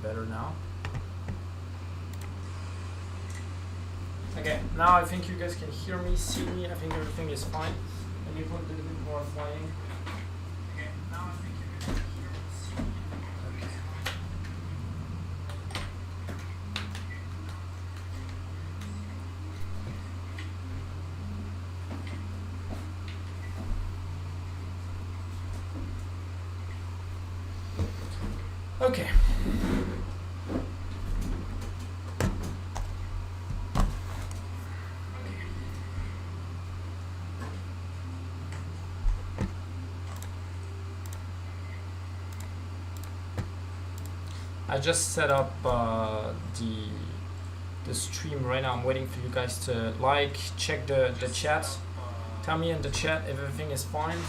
better now. Okay, now I think you guys can hear me, see me. I think everything is fine. Let me put a little bit more flying. Okay, now I think you guys can hear me, see me. Okay. Okay. I just set up the stream right now. I'm waiting for you guys to check the chat. Tell me in the chat if everything is fine.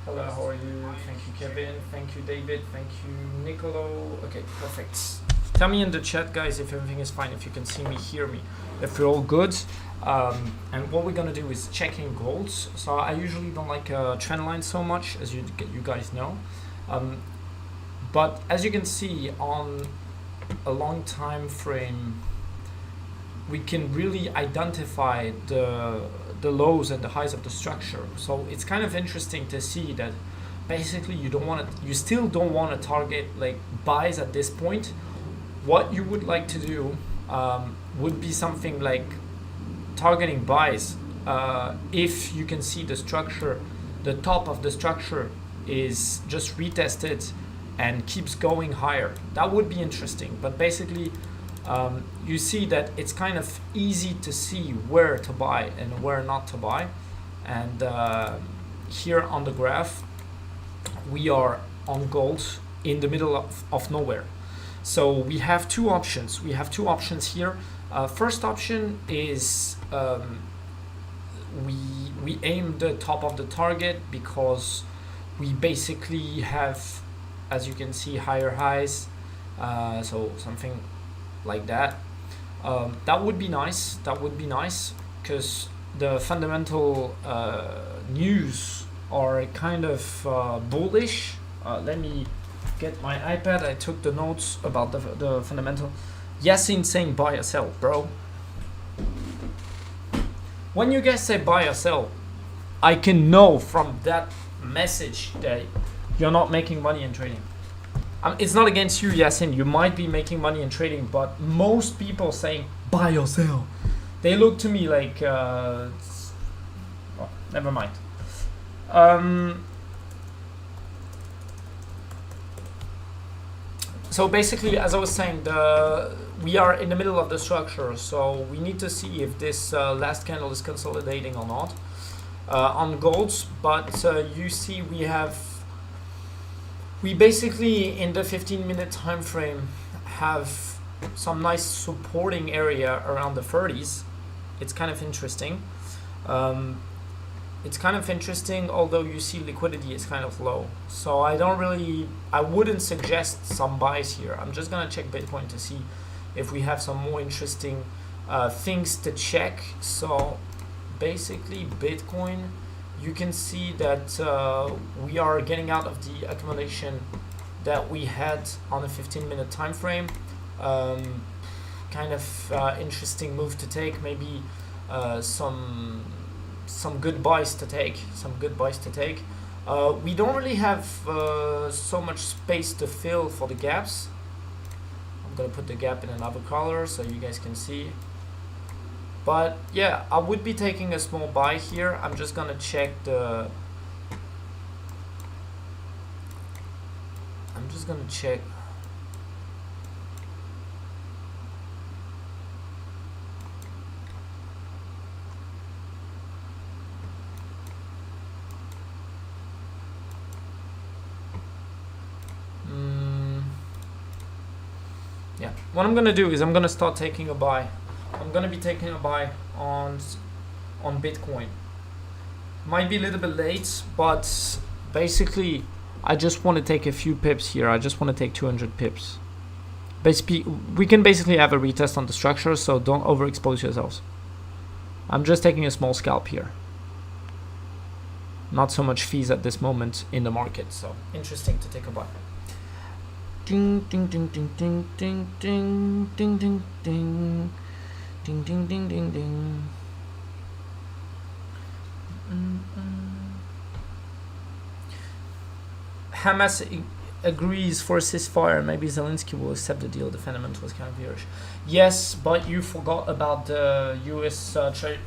Hello, how are you? Thank you, Kevin. Thank you, David. Thank you, Nicolo. Okay, perfect. Tell me in the chat, guys, if everything is fine, if you can see me, hear me, if we're all good. And what we're gonna do is checking golds. So I usually don't like trend lines so much, as you guys know. But as you can see on a long time frame, we can really identify the lows and the highs of the structure. So it's kind of interesting to see that basically you still don't want to target like buys at this point. What you would like to do would be something like targeting buys if you can see the structure, the top of the structure is just retested and keeps going higher. That would be interesting. But basically you see that it's kind of easy to see where to buy and where not to buy. And here on the graph, we are on gold in the middle of nowhere. So we have two options. We have two options here. First option is we aim the top of the target because we basically have, as you can see, higher highs. So something like that. That would be nice. That would be nice because the fundamental news are kind of bullish. Let me get my iPad. I took the notes about the fundamental. Yasin saying buy or sell, bro. When you guys say buy or sell, I can know from that message that you're not making money in trading. It's not against you, Yasin. You might be making money in trading, but most people saying buy or sell, they look to me like, well, never mind. So basically, as I was saying, we are in the middle of the structure, so we need to see if this last candle is consolidating or not on golds. But you see, we basically in the 15-minute time frame have some nice supporting area around the 30s. It's kind of interesting. It's kind of interesting, although you see liquidity is kind of low. So I wouldn't suggest some buys here. I'm just gonna check Bitcoin to see if we have some more interesting things to check. So basically Bitcoin, you can see that we are getting out of the accumulation that we had on a 15-minute time frame. Kind of interesting move to take. Maybe some good buys to take. We don't really have so much space to fill for the gaps. I'm gonna put the gap in another color so you guys can see. But yeah, I would be taking a small buy here. I'm just gonna check the. I'm just gonna check. Yeah, what I'm gonna do is I'm gonna start taking a buy. I'm gonna be taking a buy on Bitcoin. Might be a little bit late, but basically I just want to take a few pips here. I just want to take 200 pips. Basically, we can basically have a retest on the structure, so don't overexpose yourselves. I'm just taking a small scalp here. Not so much fees at this moment in the market, so interesting to take a buy. Ding ding ding ding ding ding ding ding ding ding ding ding ding ding ding. Hamas agrees for a ceasefire. Maybe Zelensky will accept the deal. The fundamentals kind of bearish. Yes, but you forgot about the U.S.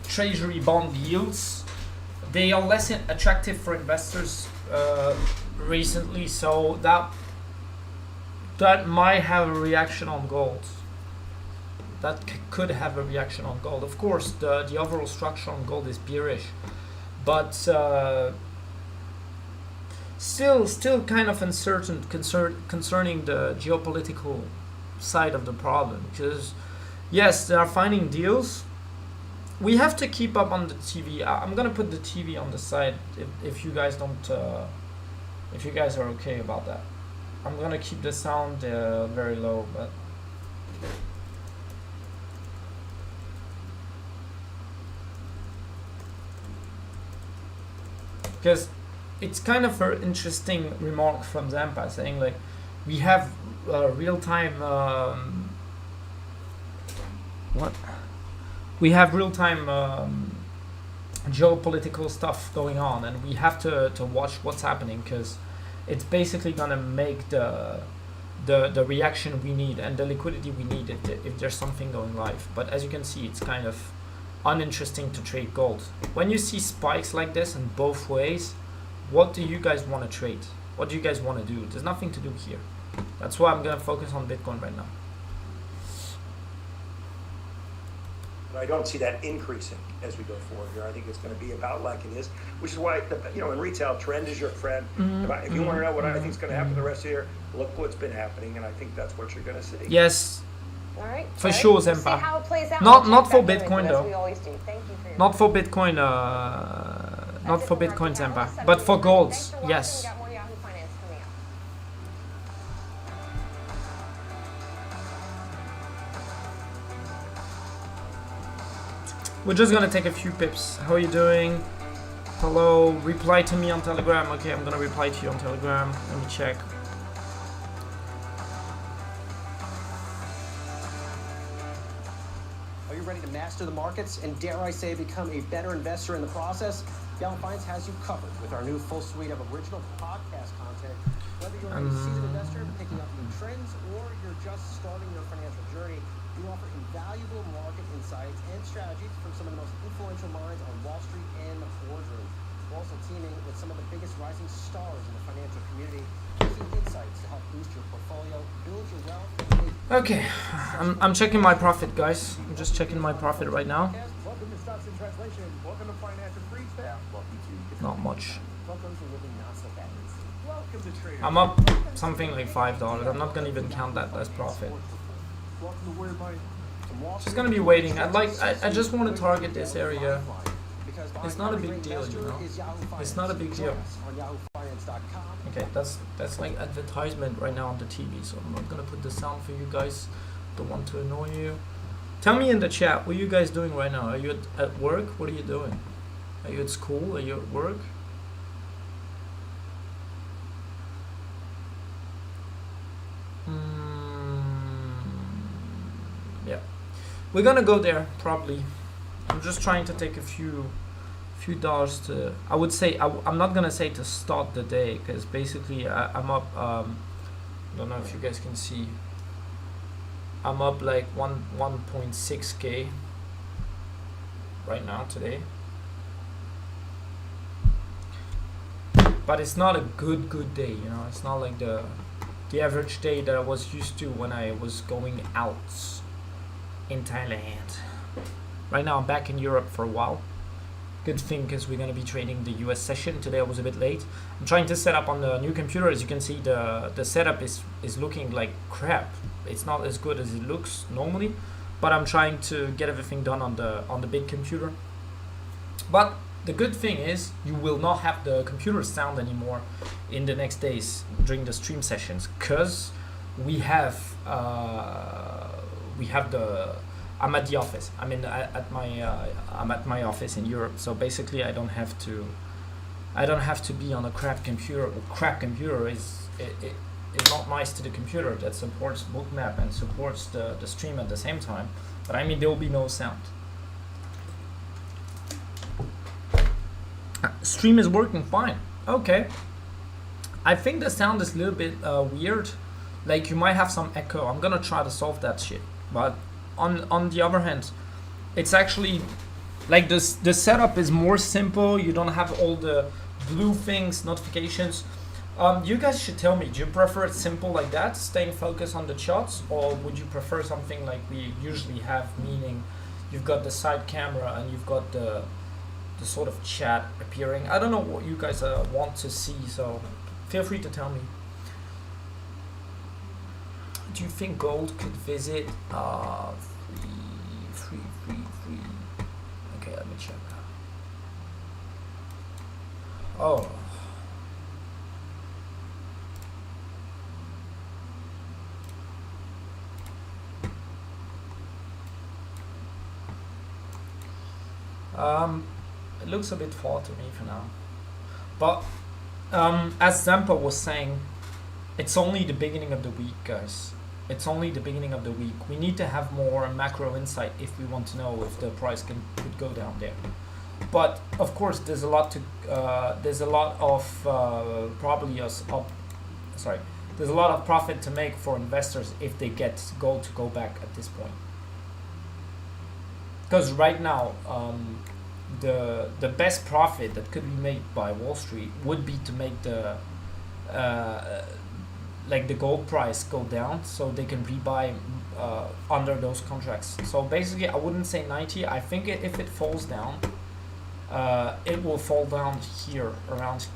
Treasury bond yields. They are less attractive for investors recently, so that might have a reaction on gold. That could have a reaction on gold. Of course, the overall structure on gold is bearish, but still kind of uncertain concerning the geopolitical side of the problem. Because yes, they are finding deals. We have to keep up on the TV. I'm gonna put the TV on the side if you guys don't, if you guys are okay about that. I'm gonna keep the sound very low, but because it's kind of an interesting remark from Zampa saying like we have real-time we have real-time geopolitical stuff going on, and we have to watch what's happening, because it's basically gonna make the reaction we need and the liquidity we need if there's something going live. But as you can see, it's kind of uninteresting to trade gold. When you see spikes like this in both ways, what do you guys want to trade? What do you guys want to do? There's nothing to do here. That's why I'm gonna focus on Bitcoin right now. But I don't see that increasing as we go forward here. I think it's going to be about like it is, which is why, in retail, trend is your friend. If you want to know what I think is going to happen the rest of the year, look what's been happening, and I think that's what you're going to see. Yes. All right. For sure, Zempa. See how it plays out. Not for Bitcoin though. We always do. Thank you for your not for Bitcoin. Not for Bitcoin, Zempa. But for gold, yes. We're just gonna take a few pips. How are you doing? Hello. Reply to me on Telegram. Okay, I'm gonna reply to you on Telegram. Let me check. Are you ready to master the markets and, dare I say, become a better investor in the process? Yahoo Finance has you covered with our new full suite of original podcast content. Whether you're a seasoned investor picking up new trends or you're just starting your financial journey, we offer invaluable market insights and strategies from some of the most influential minds on Wall Street and the boardroom. We're also teaming with some of the biggest rising stars in the financial community, using insights to help boost your portfolio, build your wealth. Okay, I'm checking my profit, guys. I'm just checking my profit right now. Welcome to Stocks in Translation. Welcome to Financial Freestyle. Welcome to Not much. Welcome to Living Not So Fast. Welcome to Trader. I'm up something like $5. I'm not gonna even count that as profit. Welcome to Word Money. Just gonna be waiting. I just want to target this area. It's not a big deal, you know. It's not a big deal. Okay, that's like advertisement right now on the TV, so I'm not gonna put the sound for you guys. Don't want to annoy you. Tell me in the chat, what are you guys doing right now? Are you at work? What are you doing? Are you at school? Are you at work? Yeah, we're gonna go there probably. I'm just trying to take a few dollars to. I would say I'm not gonna say to start the day, because basically I'm up. Don't know if you guys can see. I'm up like 1.6k right now today, but it's not a good day, you know. It's not like the average day that I was used to when I was going out in Thailand. Right now I'm back in Europe for a while. Good thing, because we're going to be trading the US session. Today I was a bit late. I'm trying to set up on the new computer. As you can see, the setup is looking like crap. It's not as good as it looks normally, but I'm trying to get everything done on the big computer. But the good thing is you will not have the computer sound anymore in the next days during the stream sessions, because we have the. I'm at the office. I mean, I'm at my office in Europe. So basically, I don't have to be on a crap computer. Crap computer is is not nice to the computer that supports bookmap and supports the stream at the same time. But I mean, there will be no sound. Stream is working fine. Okay. I think the sound is a little bit weird. Like you might have some echo. I'm gonna try to solve that shit. But on the other hand, it's actually like this. The setup is more simple. You don't have all the blue things, notifications. You guys should tell me. Do you prefer it simple like that, staying focused on the shots, or would you prefer something like we usually have, meaning you've got the side camera and you've got the sort of chat appearing? I don't know what you guys want to see, so feel free to tell me. Do you think gold could visit 333? Okay, let me check. Oh. It looks a bit far to me for now. But as Zampa was saying, it's only the beginning of the week, guys. It's only the beginning of the week. We need to have more macro insight if we want to know if the price could go down there. But of course, there's a lot to there's a lot of there's a lot of profit to make for investors if they get gold to go back at this point. Because right now, the best profit that could be made by Wall Street would be to make the like the gold price go down, so they can rebuy under those contracts. So basically, I wouldn't say 90. I think if it falls down, it will fall down here around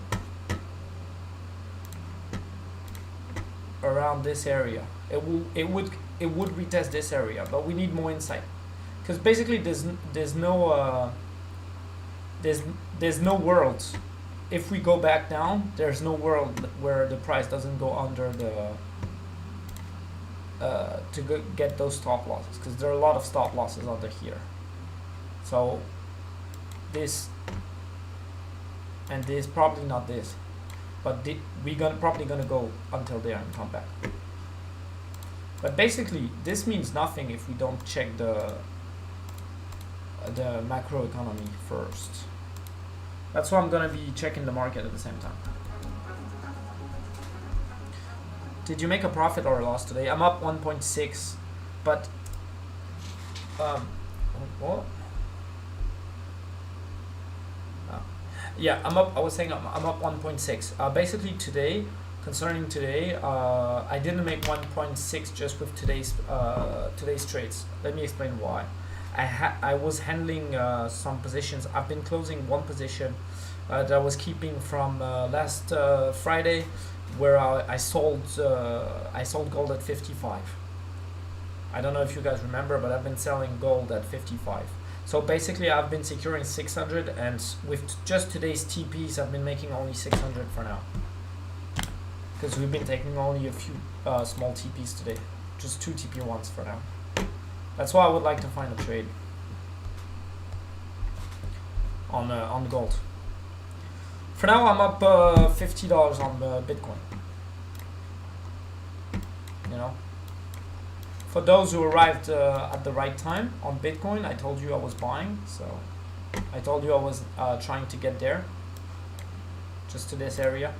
this area. It would retest this area, but we need more insight. Because basically, there's no world. If we go back down, there's no world where the price doesn't go under the get those stop losses. Because there are a lot of stop losses under here. So this and this, probably not this, but probably gonna go until there and come back. But basically, this means nothing if we don't check the macro economy first. That's why I'm gonna be checking the market at the same time. Did you make a profit or a loss today? I'm up 1.6, but what? Yeah, I'm up. I was saying I'm up 1.6. Basically today, concerning today, I didn't make 1.6 just with today's trades. Let me explain why. I was handling some positions. I've been closing one position that I was keeping from last Friday, where I sold gold at 55. I don't know if you guys remember, but I've been selling gold at 55. So basically, I've been securing 600, and with just today's TPs, I've been making only 600 for now. Because we've been taking only a few small TPs today, just 2 TP1s for now. That's why I would like to find a trade on gold. For now, I'm up $50 on Bitcoin. You know, for those who arrived at the right time on Bitcoin, I told you I was buying. So I told you I was trying to get there, just to this area.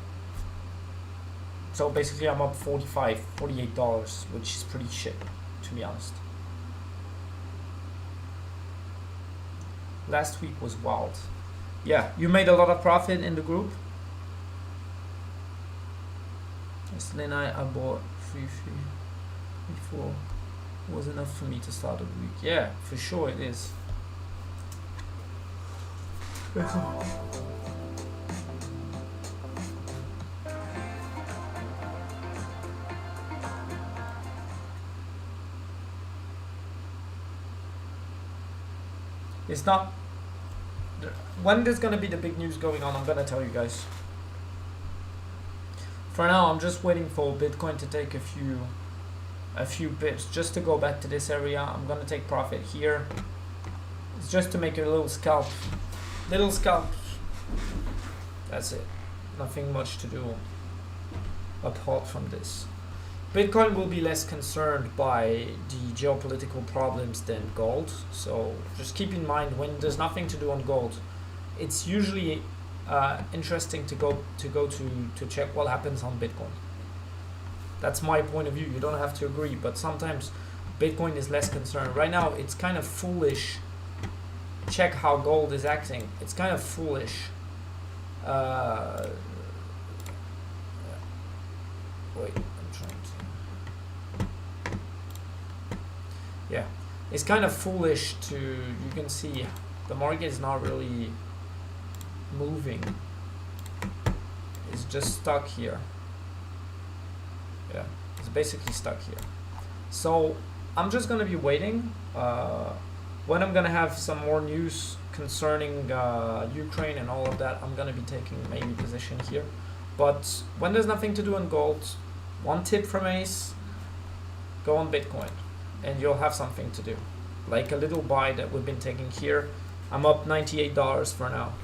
So basically, I'm up $48, which is pretty shit, to be honest. Last week was wild. Yeah, you made a lot of profit in the group. Yesterday night I bought 3 was enough for me to start the week. Yeah, for sure it is. It's not. When there's gonna be the big news going on, I'm gonna tell you guys. For now, I'm just waiting for Bitcoin to take a few pips just to go back to this area. I'm gonna take profit here. It's just to make a little scalp. That's it. Nothing much to do. apart from this. Bitcoin will be less concerned by the geopolitical problems than gold. So just keep in mind, when there's nothing to do on gold, it's usually interesting to go to check what happens on Bitcoin. That's my point of view. You don't have to agree, but sometimes Bitcoin is less concerned. Right now, it's kind of foolish. Check how gold is acting. It's kind of foolish. Wait, I'm trying to. Yeah, it's kind of foolish to. You can see the market is not really moving. It's just stuck here. Yeah, it's basically stuck here. So I'm just gonna be waiting. When I'm gonna have some more news concerning Ukraine and all of that, I'm gonna be taking maybe position here. But when there's nothing to do on gold, one tip from Ace: go on Bitcoin, and you'll have something to do. Like a little buy that we've been taking here. I'm up $98 for now.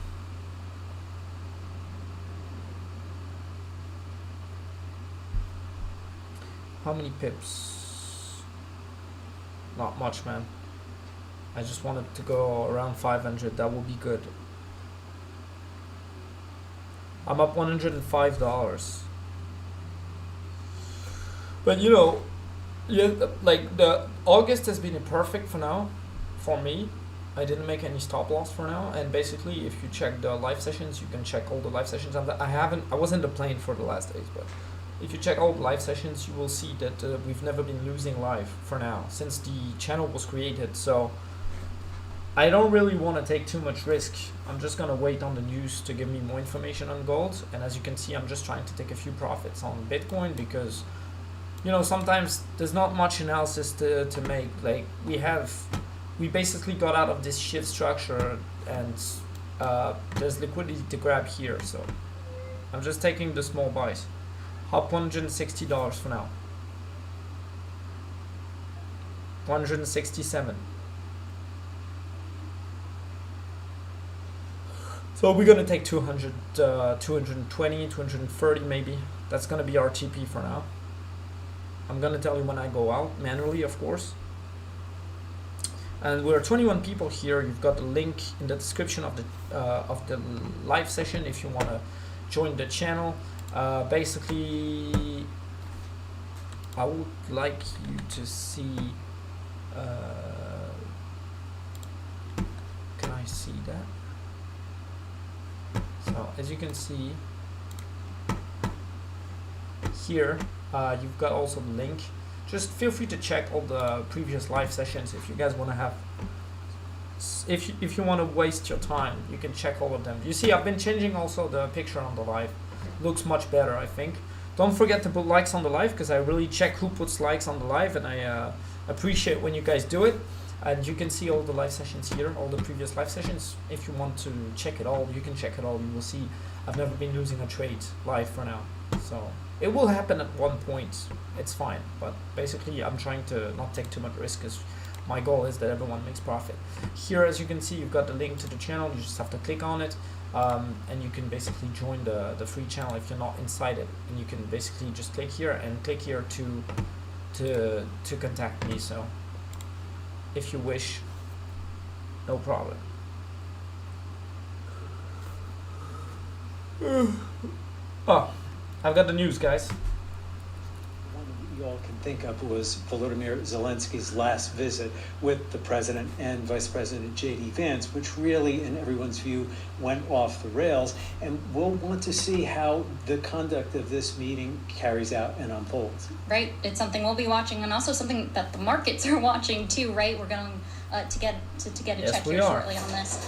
How many pips? Not much, man. I just wanted to go around 500. That will be good. I'm up $105. But you know, yeah, like the August has been perfect for now, for me. I didn't make any stop loss for now, and basically, if you check the live sessions, you can check all the live sessions. I wasn't the plane for the last days, but if you check all the live sessions, you will see that we've never been losing live for now since the channel was created. So I don't really want to take too much risk. I'm just gonna wait on the news to give me more information on gold. And as you can see, I'm just trying to take a few profits on Bitcoin because, you know, sometimes there's not much analysis to make. Like we basically got out of this shit structure, and there's liquidity to grab here. So I'm just taking the small buys. Up $160 for now. 167. So we're gonna take 200, 220, 230 maybe. That's gonna be our TP for now. I'm gonna tell you when I go out, manually of course. And we're 21 people here. You've got the link in the description of the live session if you wanna join the channel. Basically, I would like you to see. Can I see that? So as you can see here, you've got also the link. Just feel free to check all the previous live sessions if you guys want to have. If you want to waste your time, you can check all of them. You see, I've been changing also the picture on the live. Looks much better, I think. Don't forget to put likes on the live because I really check who puts likes on the live, and I appreciate when you guys do it. And you can see all the live sessions here, all the previous live sessions. If you want to check it all, you can check it all. You will see I've never been losing a trade live for now. So it will happen at one point. It's fine. But basically, I'm trying to not take too much risk because my goal is that everyone makes profit. Here, as you can see, you've got the link to the channel. You just have to click on it. And you can basically join the free channel if you're not inside it. And you can basically just click here and click here to contact me. So if you wish, no problem. Oh, I've got the news, guys. One you all can think of was Volodymyr Zelensky's last visit with the president and Vice President J.D. Vance, which really, in everyone's view, went off the rails. And we'll want to see how the conduct of this meeting carries out and unfolds. Right. It's something we'll be watching, and also something that the markets are watching too, right? We're going to get a check here shortly on this.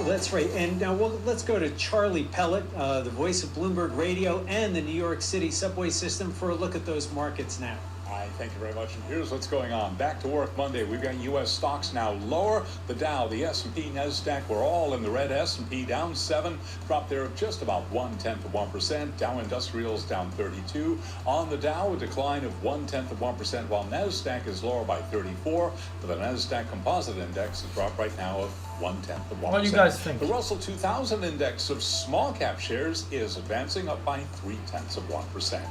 That's right. And now let's go to Charlie Pellet, the voice of Bloomberg Radio and the New York City subway system, for a look at those markets now. Hi, thank you very much. And here's what's going on. Back to work Monday. We've got U.S. stocks now lower. The Dow, the S&P, NASDAQ, we're all in the red. S&P down 7, drop there of just about 0.1%. Dow Industrials down 32. On the Dow, a decline of 0.1%, while NASDAQ is lower by 34. For the NASDAQ Composite Index, a drop right now of 0.1%. What do you guys think? The Russell 2000 Index of small cap shares is advancing up by 0.3%.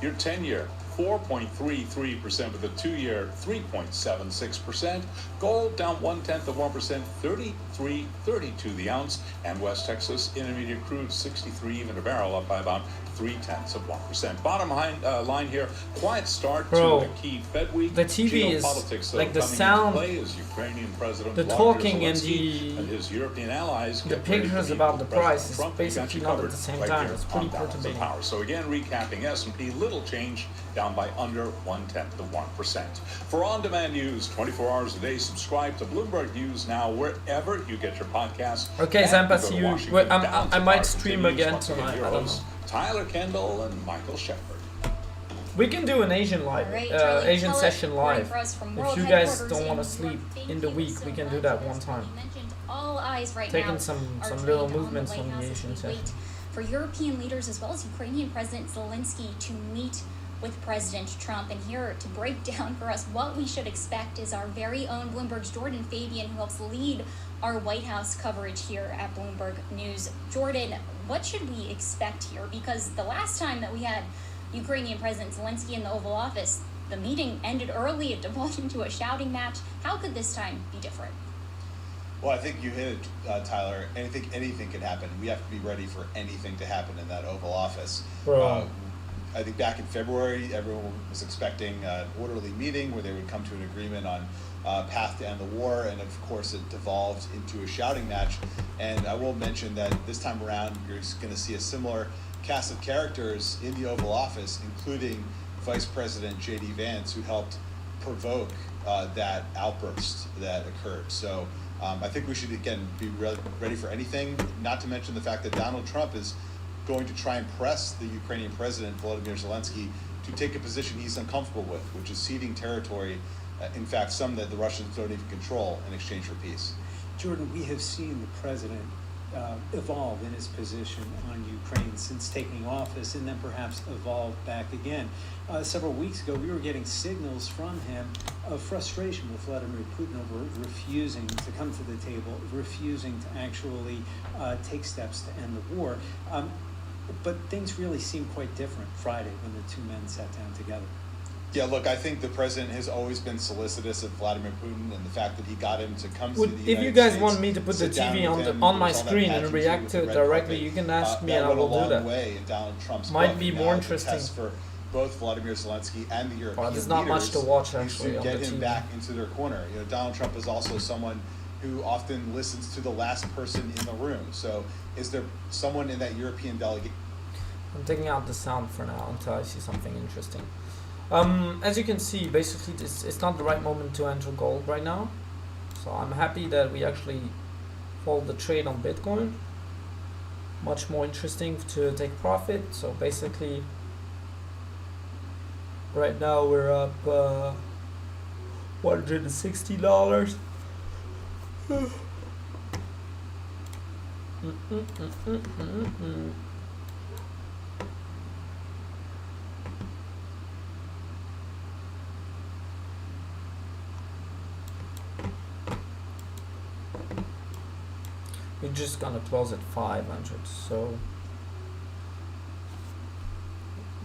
Your 10-year 4.33%, with a 2-year 3.76%. Gold down 0.1%, 33.32 the ounce, and West Texas Intermediate crude 63 even a barrel, up by about 0.3%. Bottom line here, quiet start to the key Fed week. The TV is like the sound, as Ukrainian President the talking and his European allies, the pictures about the price is basically not at the same time. It's pretty perturbating. So again, recapping, S&P little change, down by under 0.1%. For on-demand news, 24 hours a day, subscribe to Bloomberg News now wherever you get your podcasts. Okay, Zampa, see you. Wait, I might stream again tonight. I don't know. Tyler Kendall and Michael Shepard. We can do an Asian live, Asian session live. If you guys don't want to sleep in the week, we can do that one time. All eyes right Taking now some are little trained movements on from the the White House Asian as we session. wait for European leaders as well as Ukrainian President Zelensky to meet with President Trump. And here to break down for us what we should expect is our very own Bloomberg's Jordan Fabian, who helps lead our White House coverage here at Bloomberg News. Jordan, what should we expect here? Because the last time that we had Ukrainian President Zelensky in the Oval Office, the meeting ended early. It devolved into a shouting match. How could this time be different? Well, I think you hit it, Tyler. Anything can happen. We have to be ready for anything to happen in that Oval Office. I think back in February, everyone was expecting an orderly meeting where they would come to an agreement on path to end the war, and of course it devolved into a shouting match. And I will mention that this time around, you're going to see a similar cast of characters in the Oval Office, including Vice President J.D. Vance, who helped provoke that outburst that occurred. So I think we should, again, be ready for anything, not to mention the fact that Donald Trump is going to try and press the Ukrainian president, Volodymyr Zelensky, to take a position he's uncomfortable with, which is ceding territory, in fact, some that the Russians don't even control, in exchange for peace. Jordan, we have seen the president evolve in his position on Ukraine since taking office, and then perhaps evolve back again. Several weeks ago, we were getting signals from him of frustration with Vladimir Putin over refusing to come to the table, refusing to actually take steps to end the war. But things really seem quite different Friday when the two men sat down together. Yeah, look, I think the president has always been solicitous of Vladimir Putin, and the fact that he got him to come to the United States. If you guys want me to put the TV on my screen and react to it directly, you can ask me and I will do that. Way in Donald Trump's might be more interesting for both Vladimir Zelensky and the European leaders. There's not much to watch actually to get him back into their corner. You know, Donald Trump is also someone who often listens to the last person in the room. So, is there someone in that European delegation? I'm taking out the sound for now until I see something interesting. As you can see, basically it's not the right moment to enter gold right now. So I'm happy that we actually followed the trade on Bitcoin. Much more interesting to take profit. So basically, right now we're up $160. We're just gonna close at 500, so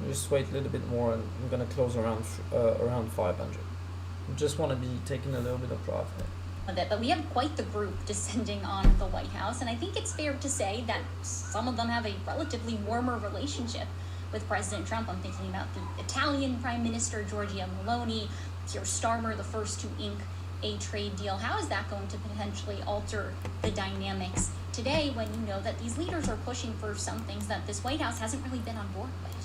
we just wait a little bit more, and I'm gonna close around 500. I just want to be taking a little bit of profit. But we have quite the group descending on the White House, and I think it's fair to say that some of them have a relatively warmer relationship with President Trump. I'm thinking about the Italian Prime Minister Giorgia Meloni, Keir Starmer, the first to ink a trade deal. How is that going to potentially alter the dynamics today when you know that these leaders are pushing for some things that this White House hasn't really been on board with?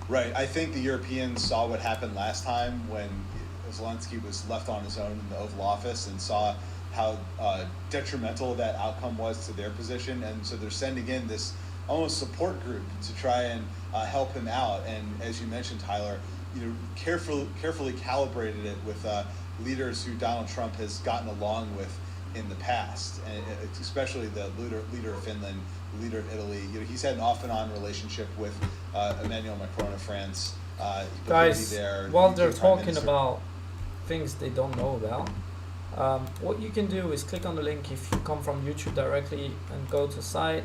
Right. I think the Europeans saw what happened last time when Zelensky was left on his own in the Oval Office and saw how detrimental that outcome was to their position. And so they're sending in this almost support group to try and help him out. And as you mentioned, Tyler, carefully calibrated it with leaders who Donald Trump has gotten along with in the past, and especially the leader of Finland, the leader of Italy. He's had an off and on relationship with Emmanuel Macron of France. Guys, there, while they're Prime talking Minister. about things they don't know about, what you can do is click on the link if you come from YouTube directly and go to site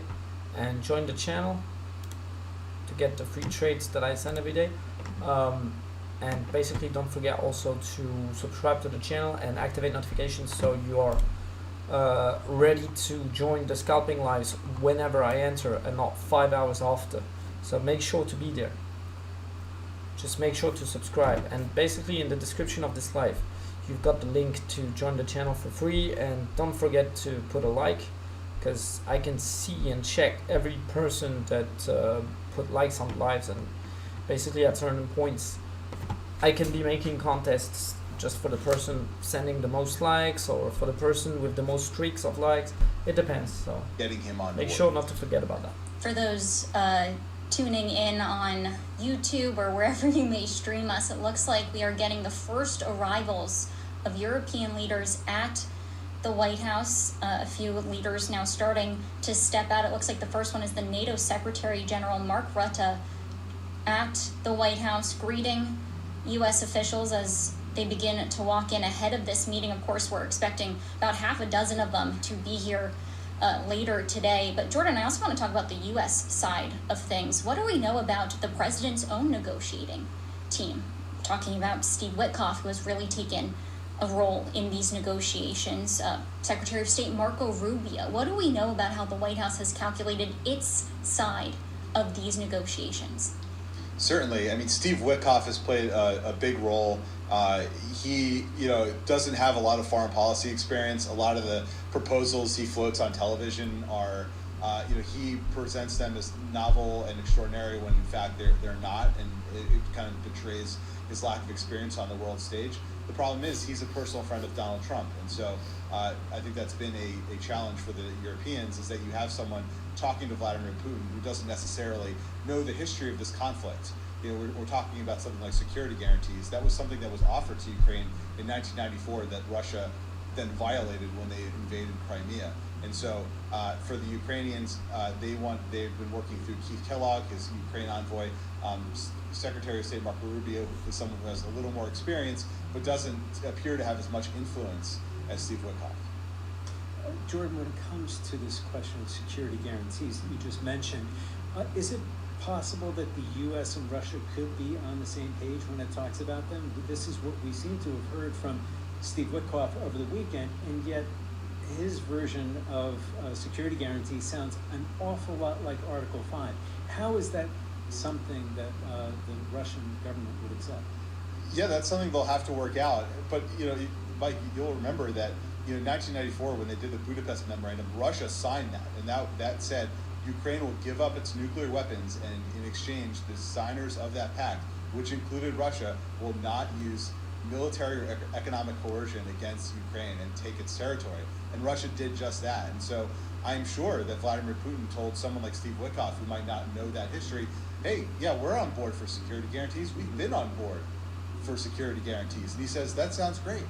and join the channel to get the free trades that I send every day. And basically don't forget also to subscribe to the channel and activate notifications so you are ready to join the scalping lives whenever I enter and not 5 hours after. So make sure to be there. Just make sure to subscribe, and basically in the description of this live you've got the link to join the channel for free, and don't forget to put a like, because I can see and check every person that put likes on lives, and basically at certain points I can be making contests just for the person sending the most likes or for the person with the most streaks of likes. It depends, so Getting him on make board. sure not to forget about that. For those tuning in on YouTube or wherever you may stream us, it looks like we are getting the first arrivals of European leaders at the White House. A few leaders now starting to step out. It looks like the first one is the NATO Secretary General Mark Rutte at the White House, greeting U.S. officials as they begin to walk in ahead of this meeting. Of course, we're expecting about half a dozen of them to be here later today. But Jordan, I also want to talk about the U.S. side of things. What do we know about the president's own negotiating team? Talking about Steve Witkoff, who has really taken a role in these negotiations. Secretary of State Marco Rubio. What do we know about how the White House has calculated its side of these negotiations? Certainly. I mean, Steve Witkoff has played a big role. He, doesn't have a lot of foreign policy experience. A lot of the proposals he floats on television are, he presents them as novel and extraordinary when in fact they're not, and it kind of betrays his lack of experience on the world stage. The problem is he's a personal friend of Donald Trump, and so I think that's been a challenge for the Europeans, is that you have someone talking to Vladimir Putin who doesn't necessarily know the history of this conflict. We're talking about something like security guarantees. That was something that was offered to Ukraine in 1994 that Russia then violated when they invaded Crimea. And so for the Ukrainians, they've been working through Keith Kellogg, his Ukraine envoy, Secretary of State Marco Rubio, who is someone who has a little more experience, but doesn't appear to have as much influence as Steve Witkoff. Jordan, when it comes to this question of security guarantees that you just mentioned, is it possible that the U.S. and Russia could be on the same page when it talks about them? This is what we seem to have heard from Steve Witkoff over the weekend, and yet his version of security guarantee sounds an awful lot like Article 5. How is that something that the Russian government would accept? Yeah, that's something they'll have to work out. But, Mike, you'll remember that, in 1994, when they did the Budapest Memorandum, Russia signed that. And that said, Ukraine will give up its nuclear weapons, and in exchange, the signers of that pact, which included Russia, will not use military or economic coercion against Ukraine and take its territory. And Russia did just that. And so I'm sure that Vladimir Putin told someone like Steve Witkoff, who might not know that history, hey, yeah, we're on board for security guarantees. We've been on board for security guarantees. And he says, that sounds great.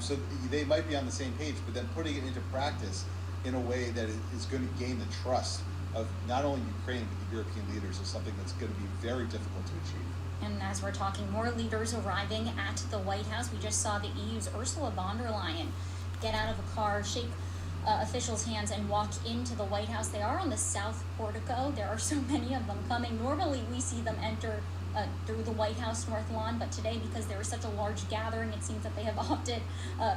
So they might be on the same page, but then putting it into practice in a way that is going to gain the trust of not only Ukraine, but the European leaders is something that's going to be very difficult to achieve. And as we're talking, more leaders arriving at the White House. We just saw the EU's Ursula von der Leyen get out of a car, shake officials' hands, and walk into the White House. They are on the south portico. There are so many of them coming. Normally, we see them enter through the White House North Lawn, but today, because there was such a large gathering, it seems that they have opted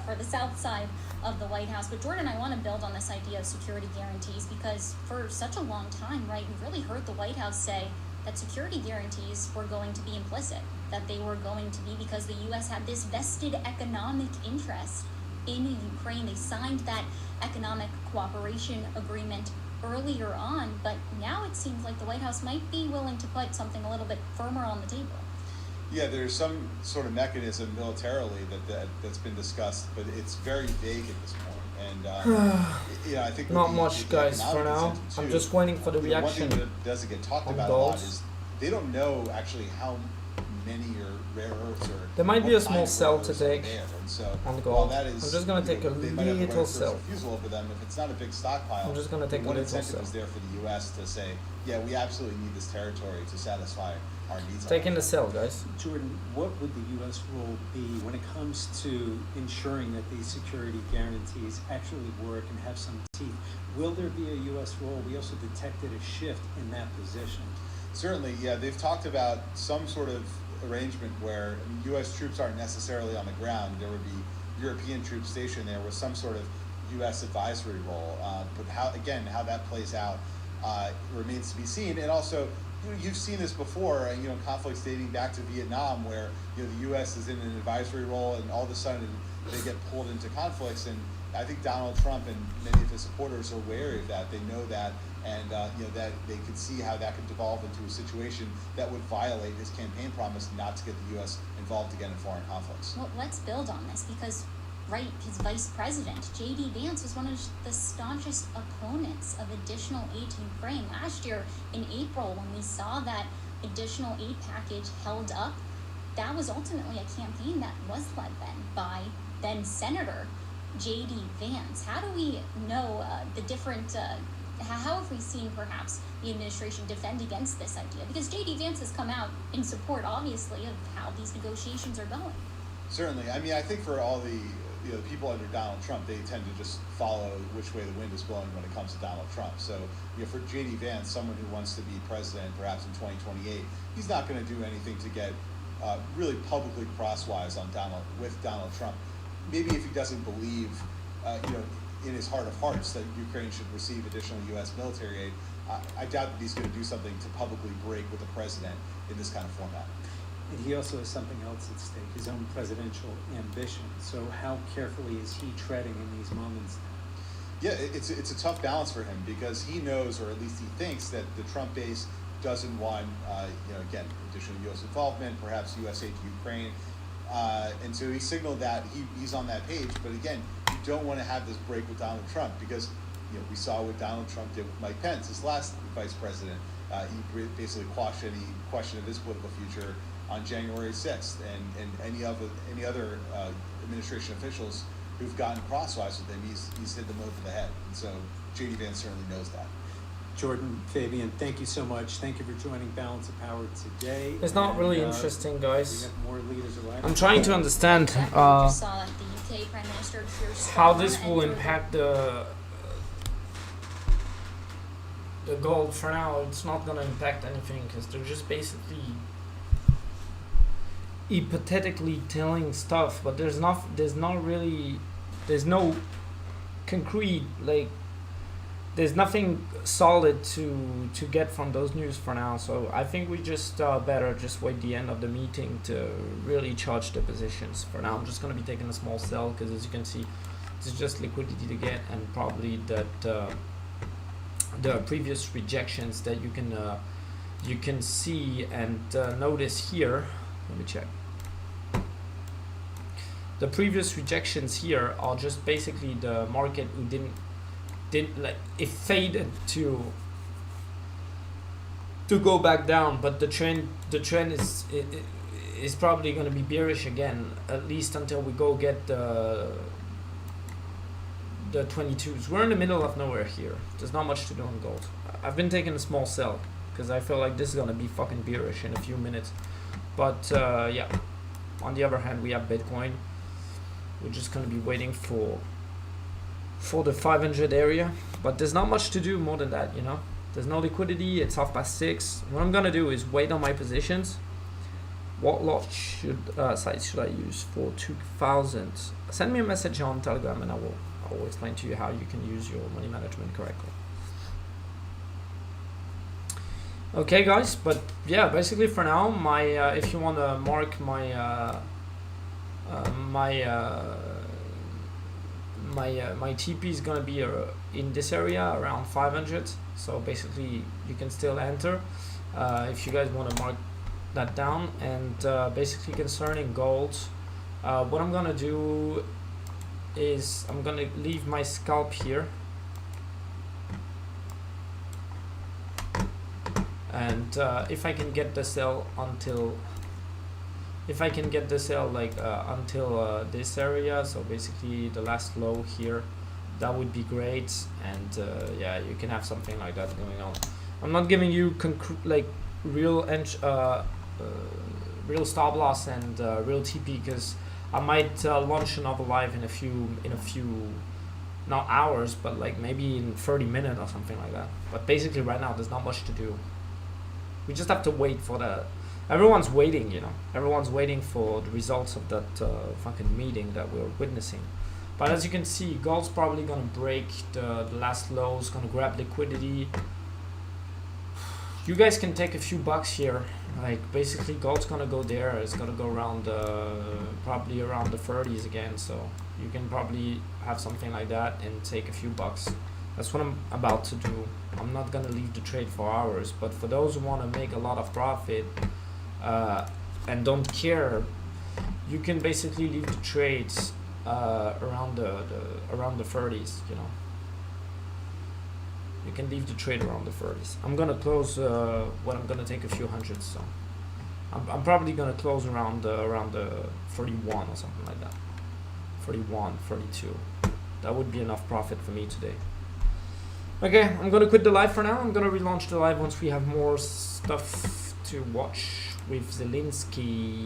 for the south side of the White House. But Jordan, I want to build on this idea of security guarantees, because for such a long time, right, we've really heard the White House say that security guarantees were going to be implicit, that they were going to be because the U.S. had this vested economic interest in Ukraine. They signed that economic cooperation agreement earlier on, but now it seems like the White House might be willing to put something a little bit firmer on the table. Yeah, there's some sort of mechanism militarily that's been discussed, but it's very vague at this point. And I think not much, guys, for now. Too, I'm just waiting for the reaction. One thing that doesn't get talked about a lot is they don't know actually how many rare earths or There might be what a small kind of sell rare to earths are take there. And so on while gold. that I'm is, just gonna you take know, a they might have the right little first sell. refusal over them. If it's not a big stockpile, I'm just gonna take a what little incentive sell. is there for the U.S. to say, yeah, we absolutely need this territory to satisfy our needs? Taking the sell, guys. Jordan, what would the U.S. role be when it comes to ensuring that these security guarantees actually work and have some teeth? Will there be a U.S. role? We also detected a shift in that position. Certainly, yeah. They've talked about some sort of arrangement where U.S. troops aren't necessarily on the ground. There would be European troops stationed there with some sort of U.S. advisory role. But how that plays out remains to be seen. And also, you've seen this before, conflicts dating back to Vietnam, where the U.S. is in an advisory role, and all of a sudden they get pulled into conflicts. And I think Donald Trump and many of his supporters are wary of that. They know that, and that they could see how that could devolve into a situation that would violate his campaign promise not to get the U.S. involved again in foreign conflicts. Well, let's build on this because, right, his vice president, J.D. Vance, was one of the staunchest opponents of additional aid to Ukraine. Last year in April, when we saw that additional aid package held up, that was ultimately a campaign that was led then by then Senator J.D. Vance. How do we know the different, how have we seen perhaps the administration defend against this idea? Because J.D. Vance has come out in support, obviously, of how these negotiations are going. Certainly. I mean, I think for all the people under Donald Trump, they tend to just follow which way the wind is blowing when it comes to Donald Trump. So, for J.D. Vance, someone who wants to be president perhaps in 2028, he's not going to do anything to get really publicly crosswise with Donald Trump. Maybe if he doesn't believe, in his heart of hearts that Ukraine should receive additional U.S. military aid, I doubt that he's going to do something to publicly break with the president in this kind of format. And he also has something else at stake, his own presidential ambition. So how carefully is he treading in these moments now? Yeah, it's a tough balance for him because he knows, or at least he thinks, that the Trump base doesn't want, again, additional U.S. involvement, perhaps U.S. aid to Ukraine. And so he signaled that he's on that page. But again, you don't want to have this break with Donald Trump because we saw what Donald Trump did with Mike Pence, his last vice president. He basically quashed any question of his political future on January 6th, and any other administration officials who've gotten crosswise with him, he's hit them over the head. And so J.D. Vance certainly knows that. Jordan, Fabian, thank you so much. Thank you for joining Balance of Power today. It's not really interesting, guys. We have more leaders arriving. I'm trying to understand We just saw the UK Prime Minister Keir how Starmer this will enter impact the gold. For now, it's not going to impact anything because they're just basically hypothetically telling stuff, but there's no concrete, like there's nothing solid to get from those news for now. So I think we just better just wait the end of the meeting to really charge the positions. For now, I'm just going to be taking a small sell because, as you can see, it's just liquidity to get, and probably that the previous rejections that you can see and notice here. Let me check. The previous rejections here are just basically the market who didn't like it faded to go back down, but the trend is probably going to be bearish again, at least until we go get the 22s. We're in the middle of nowhere here. There's not much to do on gold. I've been taking a small sell because I feel like this is going to be fucking bearish in a few minutes. But yeah, on the other hand, we have Bitcoin. We're just going to be waiting for the 500 area, but there's not much to do more than that, There's no liquidity. It's 6:30. What I'm going to do is wait on my positions. What lot size should I use for 2000? Send me a message on Telegram and I will explain to you how you can use your money management correctly. Okay, guys, but yeah, basically for now, my if you want to mark my my TP is gonna be in this area around 500. So basically, you can still enter if you guys want to mark that down. And basically, concerning gold, what I'm gonna do is I'm gonna leave my scalp here. And if I can get the sell until if I can get the sell like until this area, so basically the last low here, that would be great. And yeah, you can have something like that going on. I'm not giving you like real real stop loss and real TP, because I might launch another live in a few not hours, but like maybe in 30 minutes or something like that. But basically right now there's not much to do. We just have to wait for everyone's waiting, you know. Everyone's waiting for the results of that fucking meeting that we're witnessing. But as you can see, gold's probably gonna break the last lows, gonna grab liquidity. You guys can take a few bucks here. Like basically gold's gonna go there. It's gonna go around probably around the 30s again. So you can probably have something like that and take a few bucks. That's what I'm about to do. I'm not gonna leave the trade for hours, but for those who want to make a lot of profit and don't care, you can basically leave the trades around the 30s. You know, you can leave the trade around the 30s. I'm gonna close when I'm gonna take a few hundreds. So I'm probably gonna close around the 31 or something like that. 41, 42. That would be enough profit for me today. Okay, I'm gonna quit the live for now. I'm gonna relaunch the live once we have more stuff to watch with Zelensky.